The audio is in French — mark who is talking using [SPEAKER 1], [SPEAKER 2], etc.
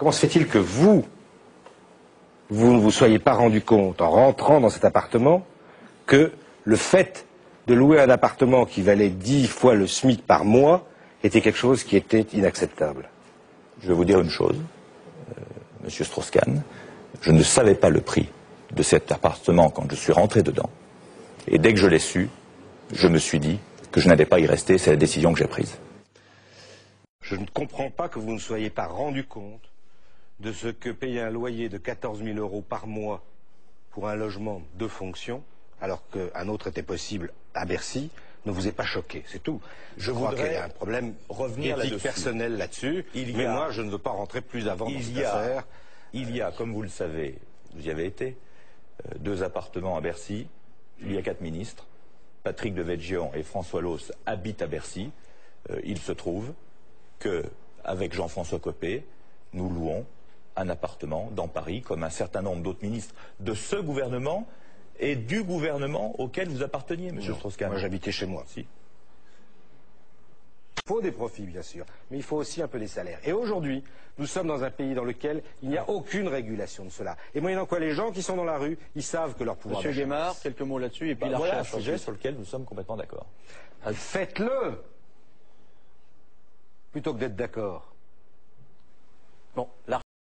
[SPEAKER 1] Comment se fait-il que vous ne vous soyez pas rendu compte, en rentrant dans cet appartement, que le fait de louer un appartement qui valait 10 fois le SMIC par mois était quelque chose qui était inacceptable?
[SPEAKER 2] Je vais vous dire une chose, Monsieur Strauss-Kahn, je ne savais pas le prix de cet appartement quand je suis rentré dedans. Et dès que je l'ai su, je me suis dit que je n'allais pas y rester, c'est la décision que j'ai prise.
[SPEAKER 1] Je ne comprends pas que vous ne soyez pas rendu compte de ce que payer un loyer de 14 000 € par mois pour un logement de fonction, alors qu'un autre était possible à Bercy, ne vous est pas choqué, c'est tout. Je crois qu'il y a un problème éthique personnel là-dessus, mais moi je ne veux pas rentrer plus avant dans cette affaire.
[SPEAKER 2] Il y a, comme vous le savez, vous y avez été, 2 appartements à Bercy, il y a 4 ministres, Patrick Devedjian et François Loos habitent à Bercy. Il se trouve qu'avec Jean-François Copé, nous louons un appartement dans Paris, comme un certain nombre d'autres ministres de ce gouvernement et du gouvernement auquel vous apparteniez, Monsieur Strauss-Kahn.
[SPEAKER 1] Moi j'habitais chez moi.
[SPEAKER 2] Si.
[SPEAKER 1] Il faut des profits, bien sûr, mais il faut aussi un peu des salaires. Et aujourd'hui, nous sommes dans un pays dans lequel il n'y a aucune régulation de cela. Et moyennant quoi, les gens qui sont dans la rue, ils savent que leur pouvoir d'achat...
[SPEAKER 3] Monsieur Guémard, quelques mots là-dessus, et puis la
[SPEAKER 2] voilà un
[SPEAKER 3] recherche.
[SPEAKER 2] sujet sur lequel nous sommes complètement d'accord.
[SPEAKER 1] Faites-le plutôt que d'être d'accord.
[SPEAKER 3] Bon,